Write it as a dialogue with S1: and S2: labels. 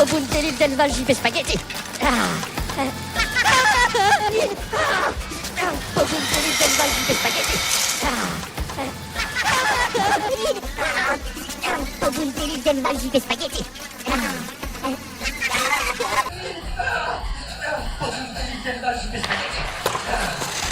S1: Pobuntyliden warzywy spaghetti. Pobuntyliden warzywy spaghetti. Pobuntyliden warzywy spaghetti.
S2: Pobuntyliden warzywy spaghetti.